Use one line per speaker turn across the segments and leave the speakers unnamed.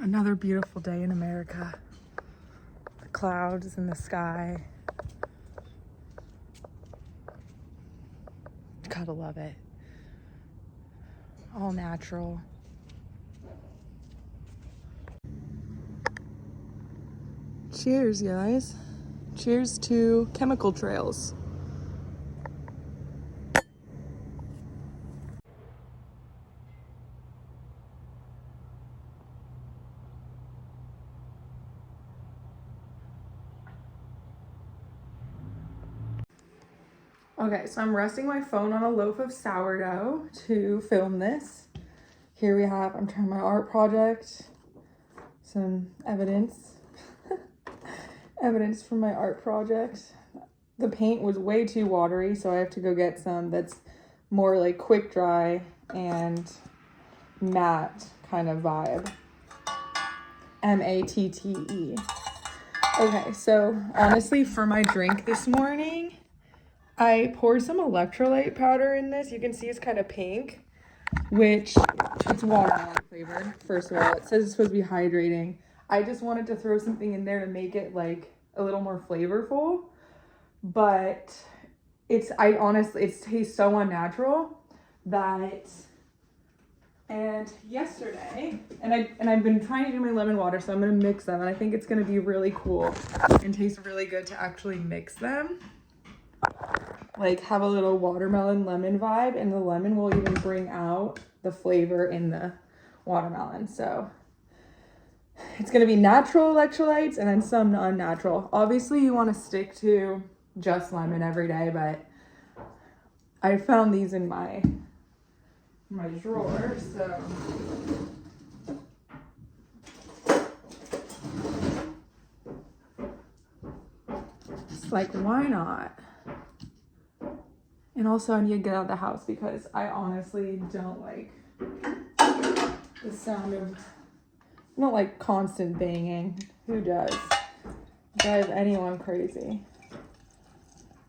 Another beautiful day in America. The clouds in the sky. Gotta love it. All natural. Cheers, guys. Cheers to chemical trails. Okay, so I'm resting my phone on a loaf of sourdough to film this. Here we have, I'm trying my art project, some evidence, evidence from my art project. The paint was way too watery, so I have to go get some that's more like quick dry and matte kind of vibe. M-A-T-T-E. Okay, so honestly, for my drink this morning, I poured some electrolyte powder in this. You can see it's kind of pink, which it's watermelon flavored. First of all, it says it's supposed to be hydrating. I just wanted to throw something in there to make it like a little more flavorful, but it tastes so unnatural that, and yesterday, and I've been trying to do my lemon water, so I'm gonna mix them, and I think it's gonna be really cool and taste really good to actually mix them. Like have a little watermelon lemon vibe, and the lemon will even bring out the flavor in the watermelon. So it's going to be natural electrolytes and then some unnatural. Obviously you want to stick to just lemon every day, but I found these in my drawer, so it's like, why not? And also I need to get out of the house because I honestly don't like the sound of, I don't like constant banging. Who does? Drive anyone crazy.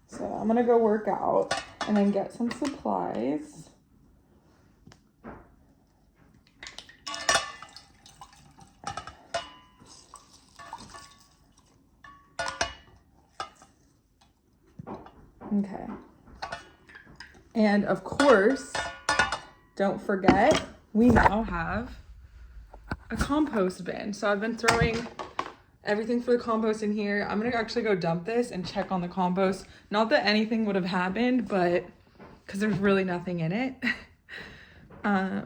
So I'm gonna go work out and then get some supplies. Okay. And of course, don't forget, we now have a compost bin. So I've been throwing everything for the compost in here. I'm gonna actually go dump this and check on the compost. Not that anything would have happened, but because there's really nothing in it. Okay.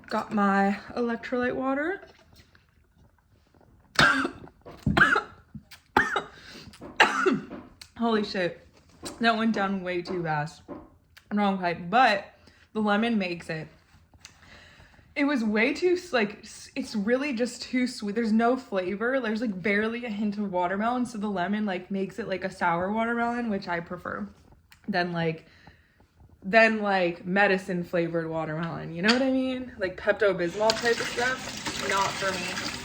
Got my electrolyte water. Holy shit, that went down way too fast. Wrong pipe, but the lemon makes it. It was way too, like, it's really just too sweet. There's no flavor. There's like barely a hint of watermelon, so the lemon like makes it like a sour watermelon, which I prefer than like medicine flavored watermelon. You know what I mean? Like Pepto-Bismol type of stuff. Not for me.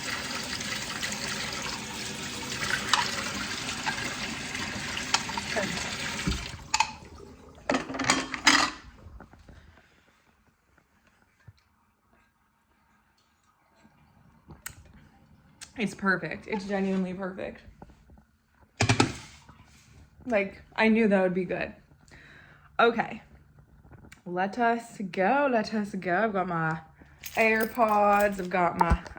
It's perfect. It's genuinely perfect. Like, I knew that would be good. Okay. Let us go. Let us go. I've got my AirPods.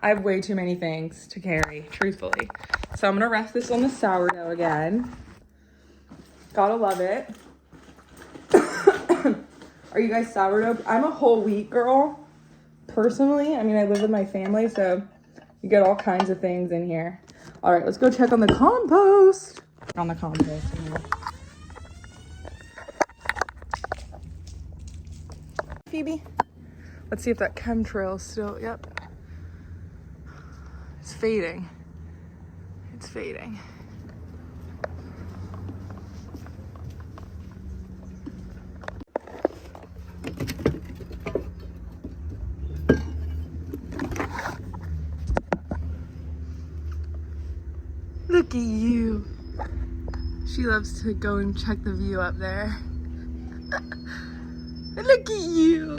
I have way too many things to carry, truthfully. So I'm going to rest this on the sourdough again. Gotta love it. Are you guys sourdough? I'm a whole wheat girl, personally. I mean, I live with my family, so you get all kinds of things in here. All right, let's go check on the compost. On the compost. Phoebe. Let's see if that Chem Trails still, yep. It's fading. It's fading. Look at you. She loves to go and check the view up there. Look at you.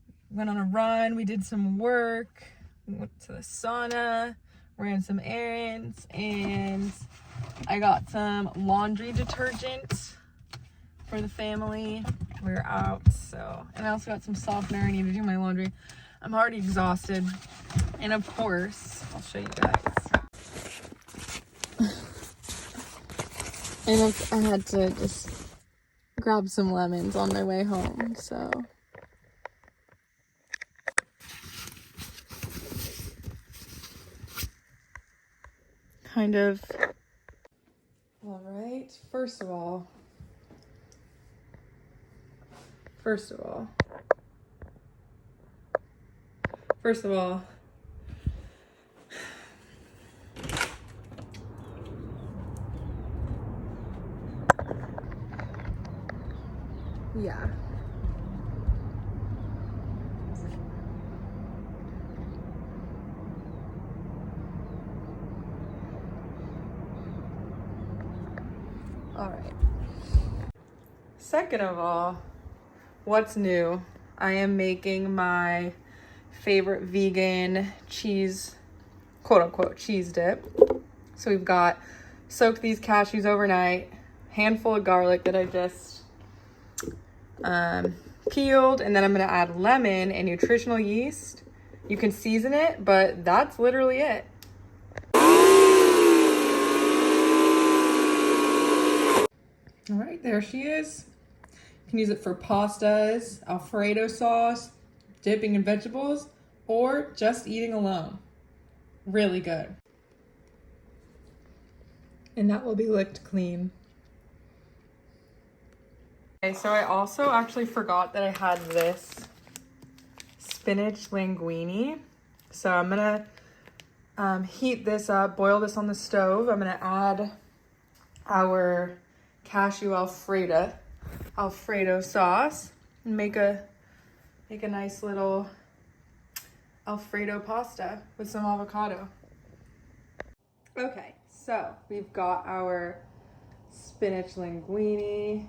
went on a run, we did some work, we went to the sauna, ran some errands, and I got some laundry detergent for the family. We were out, so, and I also got some softener. I need to do my laundry. I'm already exhausted. And of course, I'll show you guys. And I had to just grab some lemons on my way home, so. Kind of. All right, first of all, yeah. All right. Second of all, what's new? I am making my favorite vegan cheese, quote unquote, cheese dip. So we've got soaked these cashews overnight, handful of garlic that I just peeled, and then I'm gonna add lemon and nutritional yeast. You can season it, but that's literally it. All right, there she is. You can use it for pastas, Alfredo sauce, dipping in vegetables, or just eating alone. Really good. And that will be licked clean. Okay, so I also actually forgot that I had this spinach linguine. So I'm gonna heat this up, boil this on the stove. I'm gonna add our cashew Alfredo sauce and make a nice little Alfredo pasta with some avocado. Okay, so we've got our spinach linguine.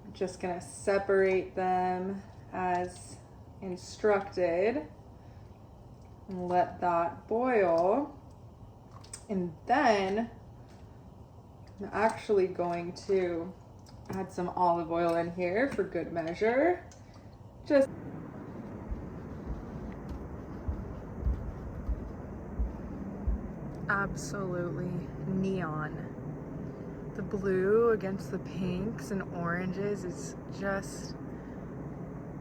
I'm just gonna separate them as instructed and let that boil. And then I'm actually going to add some olive oil in here for good measure. Just absolutely neon. The blue against the pinks and oranges is just,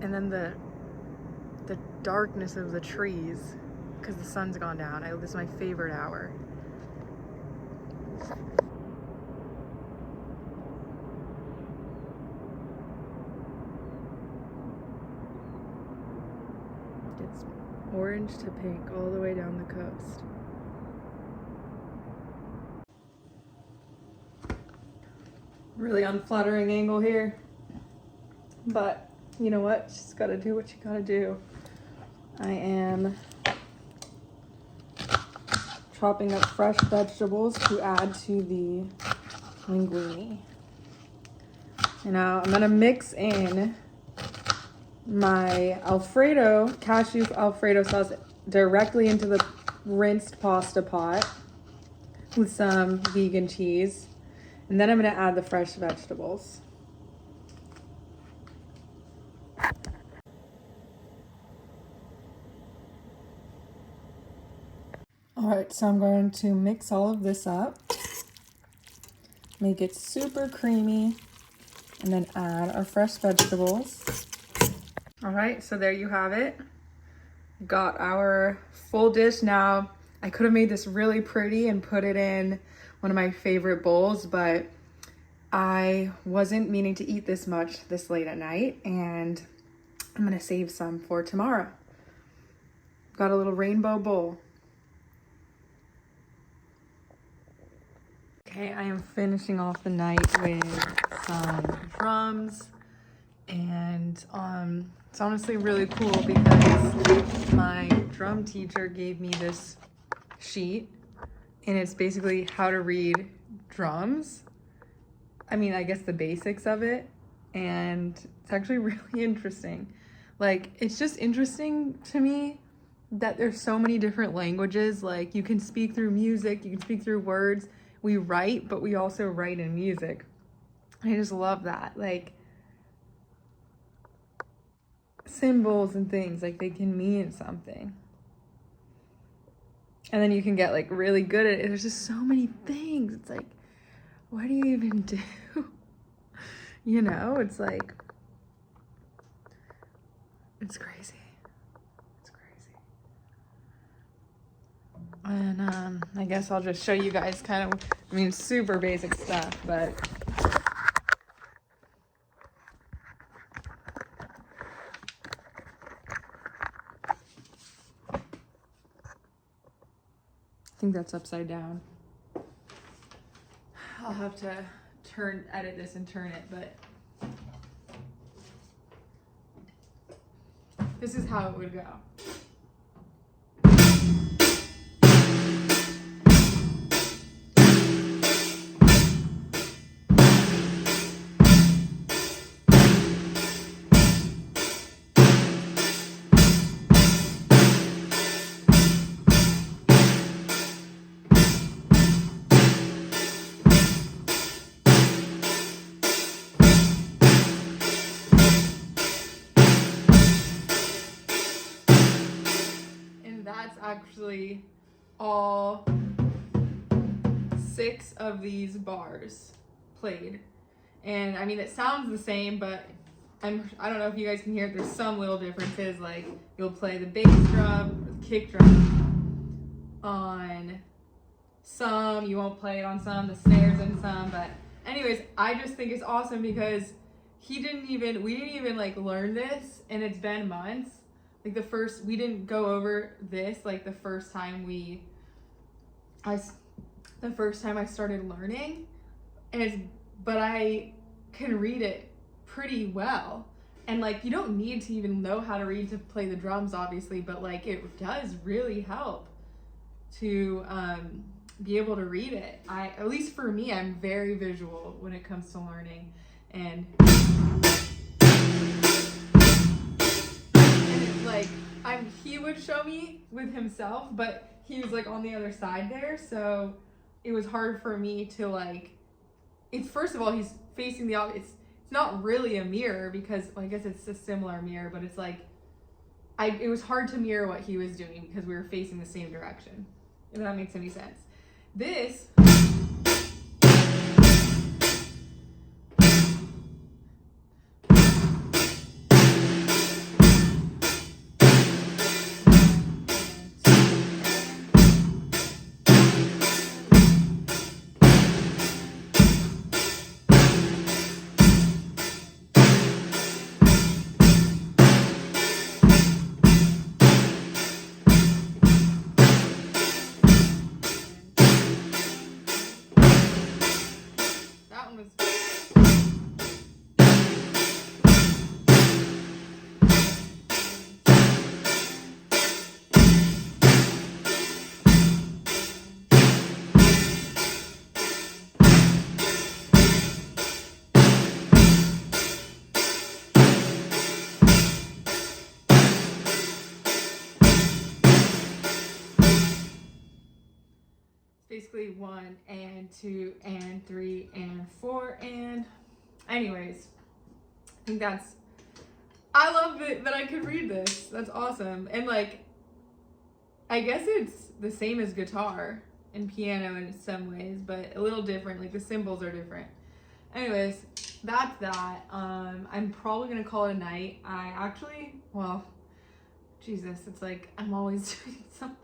and then the darkness of the trees because the sun's gone down. This is my favorite hour. It's orange to pink all the way down the coast. Really unflattering angle here, but you know what? Just gotta do what you gotta do. I am chopping up fresh vegetables to add to the linguine. And now I'm gonna mix in my cashew Alfredo sauce directly into the rinsed pasta pot with some vegan cheese. And then I'm gonna add the fresh vegetables. All right, so I'm going to mix all of this up, make it super creamy, and then add our fresh vegetables. All right, so there you have it. Got our full dish. Now, I could have made this really pretty and put it in one of my favorite bowls, but I wasn't meaning to eat this much this late at night, and I'm gonna save some for tomorrow. Got a little rainbow bowl. Okay, I am finishing off the night with some drums, and it's honestly really cool because my drum teacher gave me this sheet, and it's basically how to read drums. I mean, I guess the basics of it, and it's actually really interesting. Like, it's just interesting to me that there's so many different languages. Like, you can speak through music, you can speak through words. We write, but we also write in music. I just love that. Like, symbols and things, like, they can mean something. And then you can get, like, really good at it. There's just so many things. It's like, what do you even do? You know, it's like, it's crazy. It's crazy. And I guess I'll just show you guys kind of, I mean, super basic stuff, but I think that's upside down. I'll have to edit this and turn it, but this is how it would go. Actually all 6 of these bars played, and I mean, it sounds the same, but I don't know if you guys can hear it. There's some little differences, like you'll play the bass drum or the kick drum on some, you won't play it on some, the snares in some. But anyways, I just think it's awesome because we didn't even like learn this, and it's been months. Like we didn't go over this like the first time I started learning, but I can read it pretty well. And like, you don't need to even know how to read to play the drums, obviously, but like, it does really help to be able to read it. At least for me, I'm very visual when it comes to learning, and like, he would show me with himself, but he was like on the other side there, so it was hard for me to like, it's, first of all, he's facing the it's not really a mirror, because, well, I guess it's a similar mirror, but it's like, it was hard to mirror what he was doing because we were facing the same direction, if that makes any sense. This basically 1 and 2 and 3 and 4 and anyways, I think I love it that I could read this. That's awesome. And like, I guess it's the same as guitar and piano in some ways, but a little different. Like, the cymbals are different. Anyways, that's that. I'm probably gonna call it a night. Jesus, it's like I'm always doing something.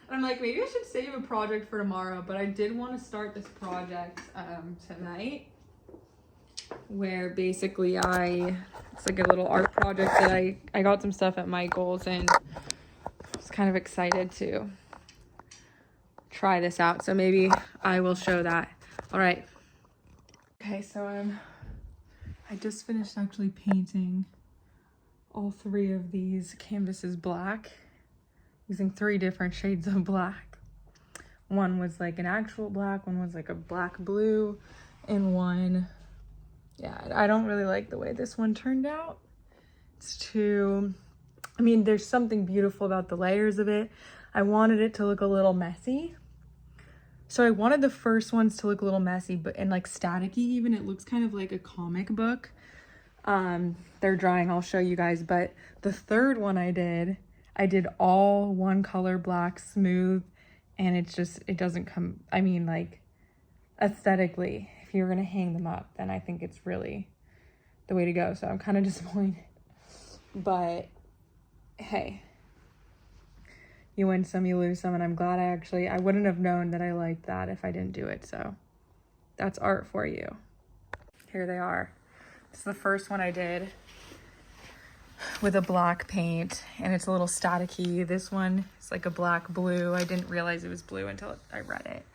And I'm like, maybe I should save a project for tomorrow, but I did want to start this project tonight, where basically it's like a little art project that I got some stuff at Michael's, and I was kind of excited to try this out. So maybe I will show that. All right. Okay, so I just finished actually painting all 3 of these canvases black, using 3 different shades of black. One was like an actual black, one was like a black blue, and one Yeah, I don't really like the way this one turned out. It's too, I mean, there's something beautiful about the layers of it. I wanted it to look a little messy. So I wanted the first ones to look a little messy, but and like staticky even. It looks kind of like a comic book. They're drying, I'll show you guys. But the third one I did all one color black smooth, and it's just, it doesn't come, I mean, like aesthetically, if you're gonna hang them up, then I think it's really the way to go. So I'm kind of disappointed, but hey, you win some, you lose some, and I'm glad I wouldn't have known that I liked that if I didn't do it. So that's art for you. Here they are. This is the first one I did with a black paint, and it's a little staticky. This one is like a black blue. I didn't realize it was blue until I read it,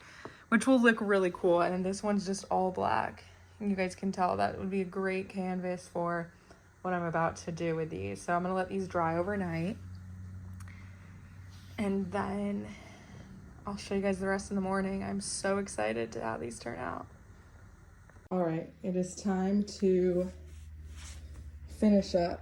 which will look really cool. And then this one's just all black. And you guys can tell that would be a great canvas for what I'm about to do with these. So I'm gonna let these dry overnight, and then I'll show you guys the rest in the morning. I'm so excited to how these turn out. All right, it is time to finish up